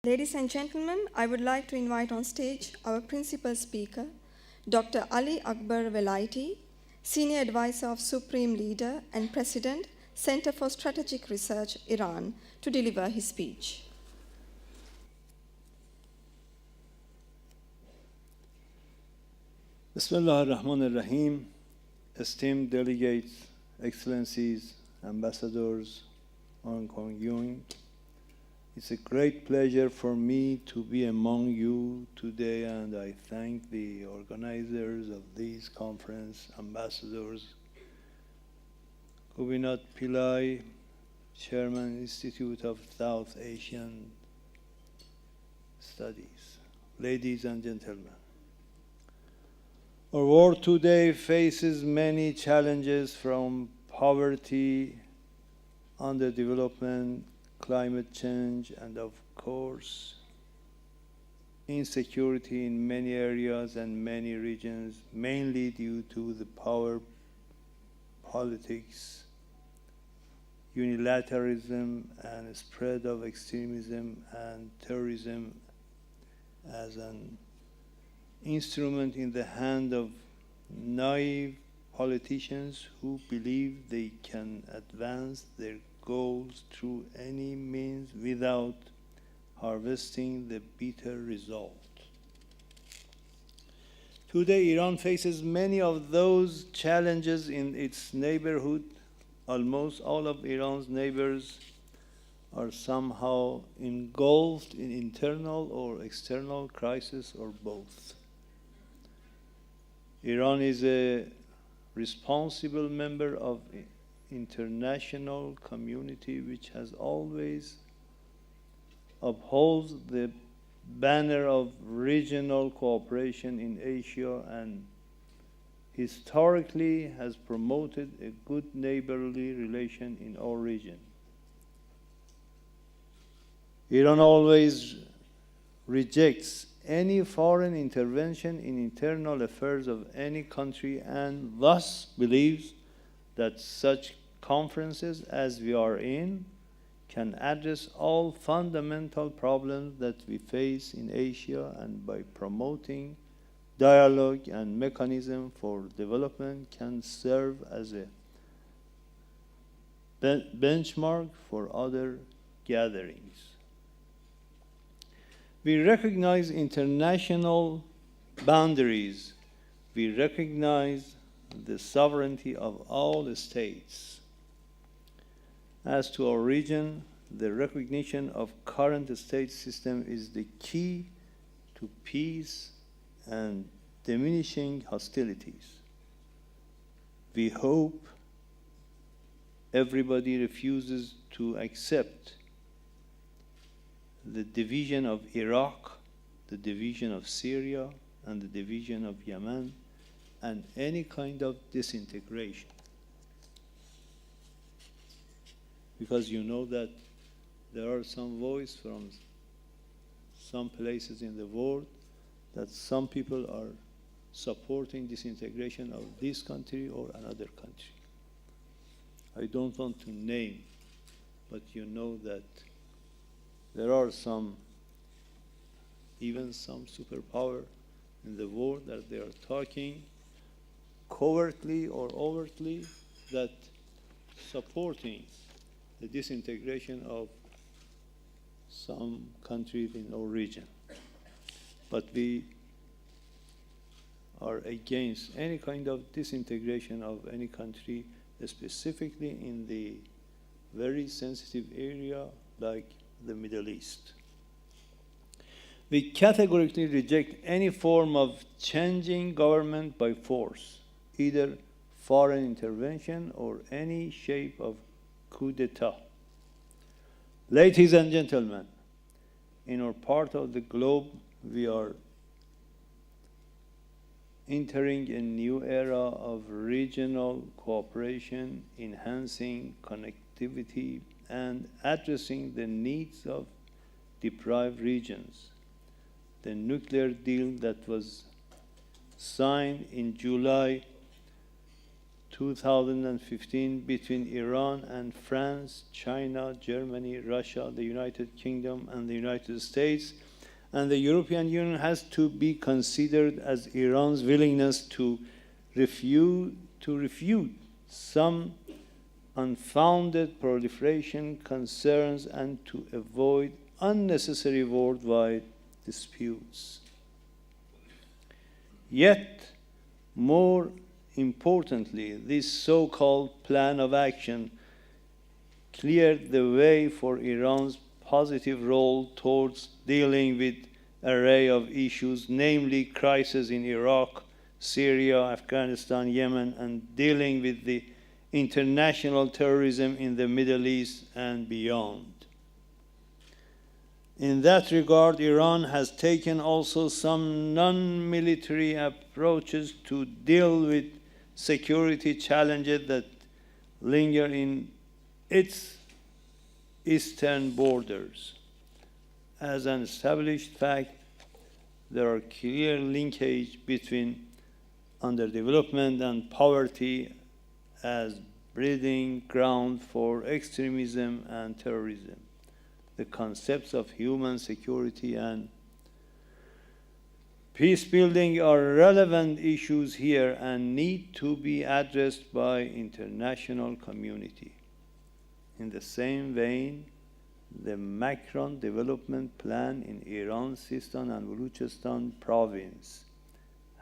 Ladies and gentlemen, I would like to invite on stage our principal speaker, Dr. Ali Akbar Velayati, Senior Advisor of Supreme Leader and President, Center for Strategic Research, Iran, to deliver his speech. Bismillah ar-Rahman ar-Rahim, esteemed delegates, excellencies, ambassadors, ongoing viewing. It's a great pleasure for me to be among you today, and I thank the organizers of this conference, ambassadors, Gobinath Pillai, Chairman, Institute of South Asian Studies. Ladies and gentlemen, our world today faces many challenges from poverty, underdevelopment, climate change, and of course, insecurity in many areas and many regions, mainly due to the power politics, unilateralism, and spread of extremism and terrorism as an instrument in the hand of naive politicians who believe they can advance their goals through any means without harvesting the bitter result. Today, Iran faces many of those challenges in its neighborhood. Almost all of Iran's neighbors are somehow engulfed in internal or external crisis or both. Iran is a responsible member of international community which has always upholds the banner of regional cooperation in Asia and historically has promoted a good neighborly relation in our region. Iran always rejects any foreign intervention in internal affairs of any country and thus believes that such conferences as we are in can address all fundamental problems that we face in Asia, and by promoting dialogue and mechanism for development can serve as a benchmark for other gatherings. We recognize international boundaries. We recognize the sovereignty of all the states. As to our region, the recognition of current state system is the key to peace and diminishing hostilities. We hope everybody refuses to accept the division of Iraq, the division of Syria, and the division of Yemen, and any kind of disintegration. Because you know that there are some voices from some places in the world that some people are supporting disintegration of this country or another country. I don't want to name, but you know that there are some, even some superpower in the world that they are talking covertly or overtly that supporting the disintegration of some countries in our region. But we are against any kind of disintegration of any country, specifically in the very sensitive area like the Middle East. We categorically reject any form of changing government by force, either foreign intervention or any shape of coup d'etat. Ladies and gentlemen, in our part of the globe, we are entering a new era of regional cooperation, enhancing connectivity, and addressing the needs of deprived regions. The nuclear deal that was signed in July 2015 between Iran and France, China, Germany, Russia, the United Kingdom, and the United States. And the European Union has to be considered as Iran's willingness to refute some unfounded proliferation concerns and to avoid unnecessary worldwide disputes. Yet, more importantly, this so-called plan of action cleared the way for Iran's positive role towards dealing with an array of issues, namely crises in Iraq, Syria, Afghanistan, Yemen, and dealing with the international terrorism in the Middle East and beyond. In that regard, Iran has taken also some non-military approaches to deal with security challenges that linger in its eastern borders. As an established fact, there are clear linkages between underdevelopment and poverty as breeding ground for extremism and terrorism. The concepts of human security and peace building are relevant issues here and need to be addressed by international community. In the same vein, the Macron development plan in Iran's Sistan and Baluchistan province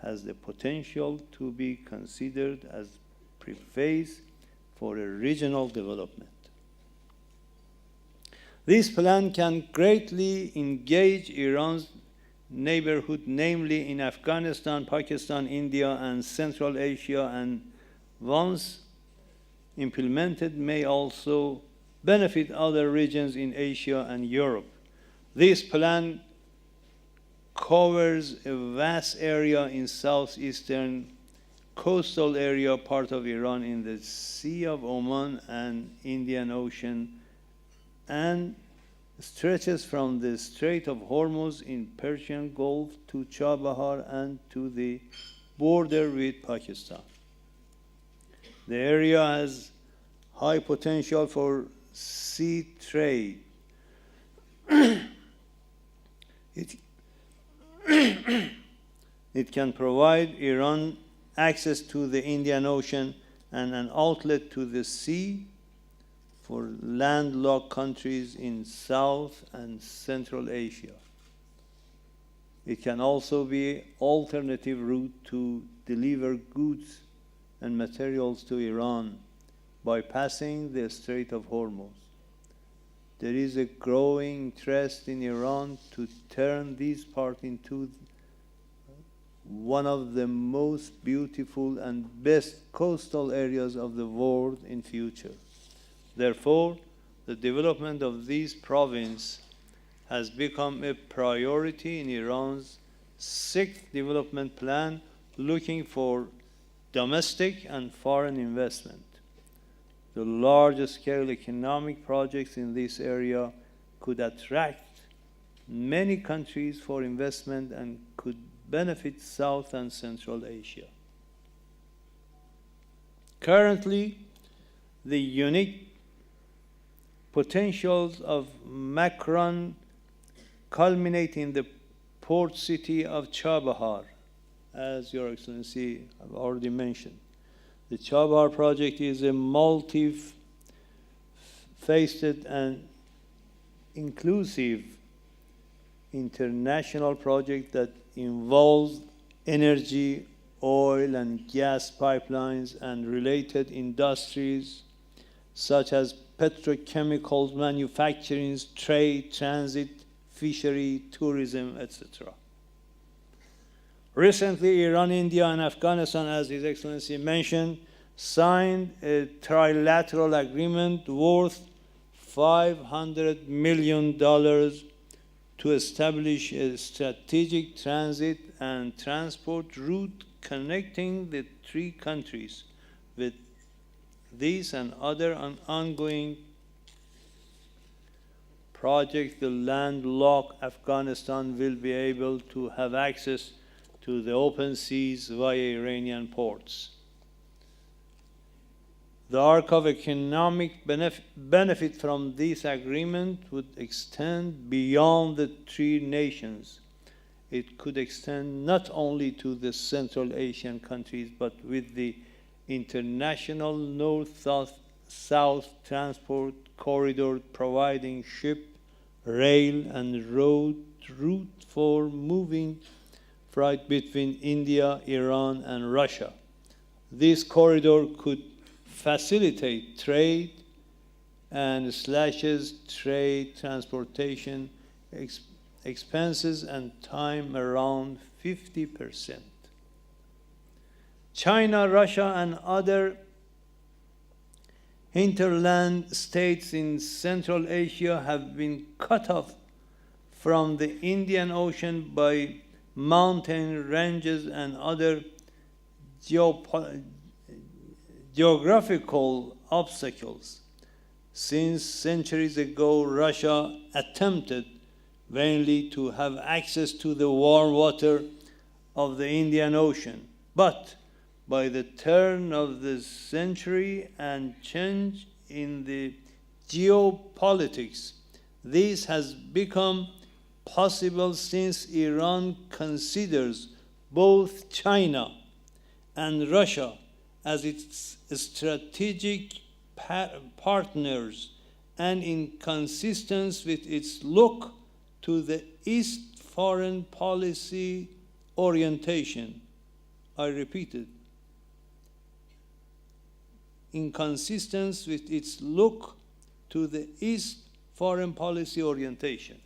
has the potential to be considered as preface for a regional development. This plan can greatly engage Iran's neighborhood, namely in Afghanistan, Pakistan, India, and Central Asia, and once implemented may also benefit other regions in Asia and Europe. This plan covers a vast area in southeastern coastal area, part of Iran in the Sea of Oman and Indian Ocean, and stretches from the Strait of Hormuz in Persian Gulf to Chabahar and to the border with Pakistan. The area has high potential for sea trade. It can provide Iran access to the Indian Ocean and an outlet to the sea for landlocked countries in South and Central Asia. It can also be an alternative route to deliver goods and materials to Iran by passing the Strait of Hormuz. There is a growing interest in Iran to turn this part into one of the most beautiful and best coastal areas of the world in future. Therefore, the development of this province has become a priority in Iran's sixth development plan, looking for domestic and foreign investment. The large-scale economic projects in this area could attract many countries for investment and could benefit South and Central Asia. Currently, the unique potentials of Macron culminate in the port city of Chabahar, as Your Excellency have already mentioned. The Chabahar project is a multi-faceted and inclusive international project that involves energy, oil and gas pipelines and related industries such as petrochemicals, manufacturing, trade, transit, fishery, tourism, etc. Recently, Iran, India, and Afghanistan, as His Excellency mentioned, signed a trilateral agreement worth $500 million to establish a strategic transit and transport route connecting the three countries. With these and other ongoing projects, the landlocked Afghanistan will be able to have access to the open seas via Iranian ports. The arc of economic benefit from this agreement would extend beyond the three nations. It could extend not only to the Central Asian countries, but with the international north-south transport corridor providing ship, rail, and road route for moving freight between India, Iran, and Russia. This corridor could facilitate trade and slashes trade transportation expenses and time around 50%. China, Russia, and other hinterland states in Central Asia have been cut off from the Indian Ocean by mountain ranges and other geographical obstacles. Since centuries ago, Russia attempted vainly to have access to the warm water of the Indian Ocean. But by the turn of the century and change in the geopolitics, this has become possible since Iran considers both China and Russia as its strategic partners, and in consistence with its look to the East foreign policy orientation. I repeat it. In consistence with its look to the East foreign policy orientation,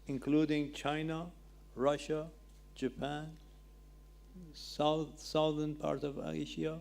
including China, Russia, Japan, southern part of Asia,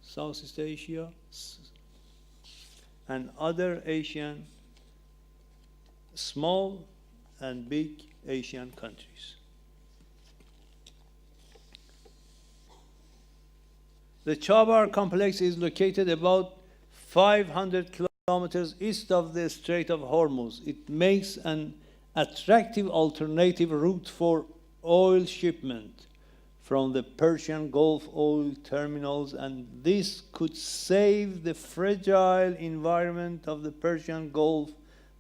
Southeast Asia, and other Asian, small and big Asian countries. The Chabahar complex is located about 500 kilometers east of the Strait of Hormuz. It makes an attractive alternative route for oil shipment from the Persian Gulf oil terminals, and this could save the fragile environment of the Persian Gulf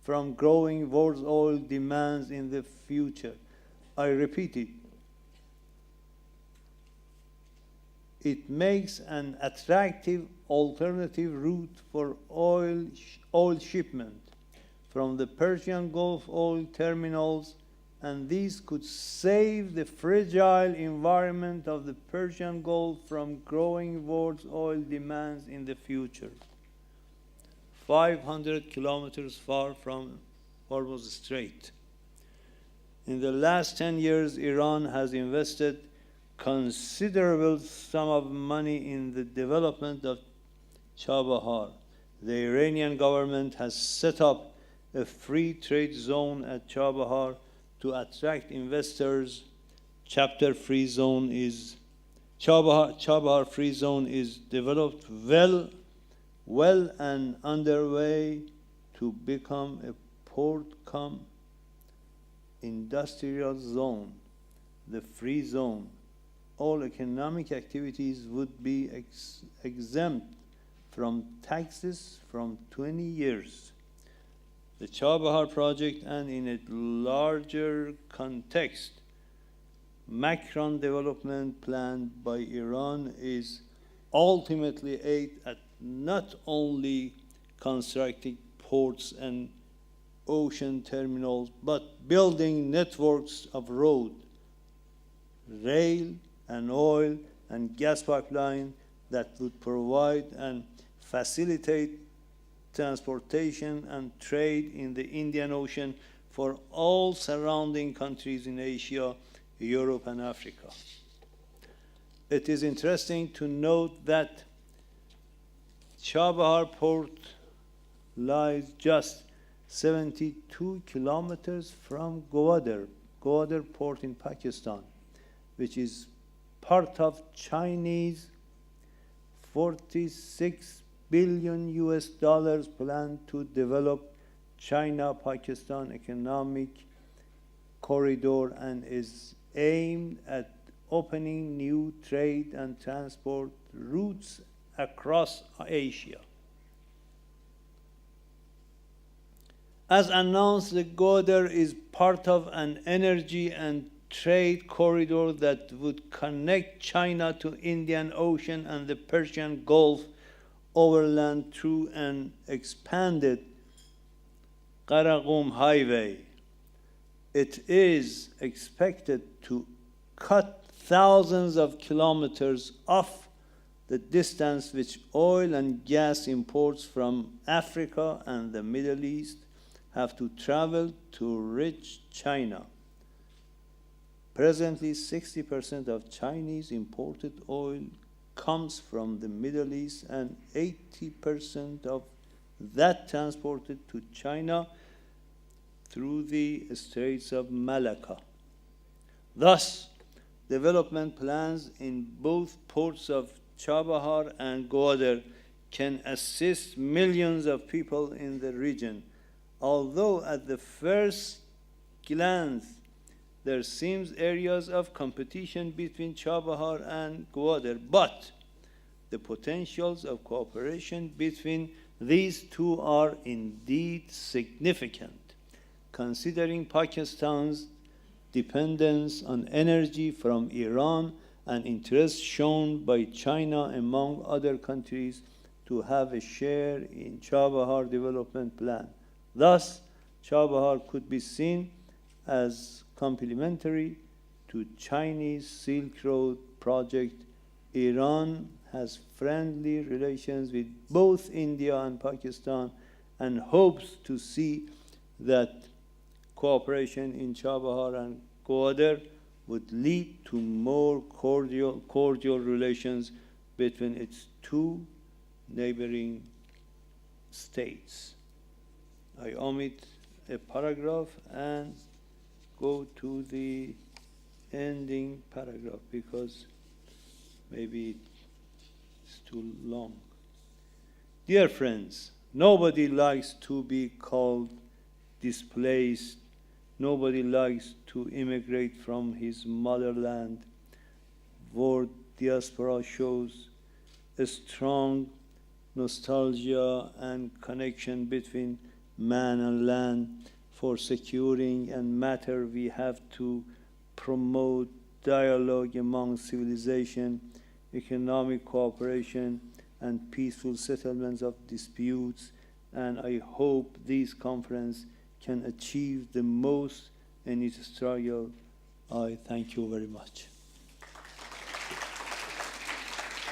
from growing world oil demands in the future. I repeat it. It makes an attractive alternative route for oil shipment from the Persian Gulf oil terminals, and these could save the fragile environment of the Persian Gulf from growing world oil demands in the future. 500 kilometers far from Hormuz Strait. In the last 10 years, Iran has invested considerable sum of money in the development of Chabahar. The Iranian government has set up a free trade zone at Chabahar to attract investors. Chabahar Free Zone is developed well and underway to become a port-cum industrial zone. The free zone, all economic activities would be exempt from taxes from 20 years. The Chabahar project, and in a larger context, Macron development plan by Iran is ultimately aimed at not only constructing ports and ocean terminals, but building networks of road, rail, and oil and gas pipeline that would provide and facilitate transportation and trade in the Indian Ocean for all surrounding countries in Asia, Europe, and Africa. It is interesting to note that Chabahar port lies just 72 kilometers from Gwadar port in Pakistan, which is part of Chinese $46 billion plan to develop China-Pakistan economic corridor, and is aimed at opening new trade and transport routes across Asia. As announced, the Gwadar is part of an energy and trade corridor that would connect China to Indian Ocean and the Persian Gulf overland through an expanded Karakum Highway. It is expected to cut thousands of kilometers off the distance which oil and gas imports from Africa and the Middle East have to travel to reach China. Presently, 60% of Chinese imported oil comes from the Middle East, and 80% of that transported to China through the Straits of Malacca. Thus, development plans in both ports of Chabahar and Gwadar can assist millions of people in the region. Although at the first glance there seems areas of competition between Chabahar and Gwadar, but the potentials of cooperation between these two are indeed significant, considering Pakistan's dependence on energy from Iran and interest shown by China, among other countries, to have a share in Chabahar development plan. Thus, Chabahar could be seen as complementary to Chinese Silk Road project. Iran has friendly relations with both India and Pakistan and hopes to see that cooperation in Chabahar and Gwadar would lead to more cordial relations between its two neighboring states. I omit a paragraph and go to the ending paragraph because maybe it's too long. Dear friends, nobody likes to be called displaced. Nobody likes to immigrate from his motherland. Word diaspora shows a strong nostalgia and connection between man and land. For securing and matter, we have to promote dialogue among civilization, economic cooperation, and peaceful settlements of disputes. And I hope this conference can achieve the most in its struggle. I thank you very much.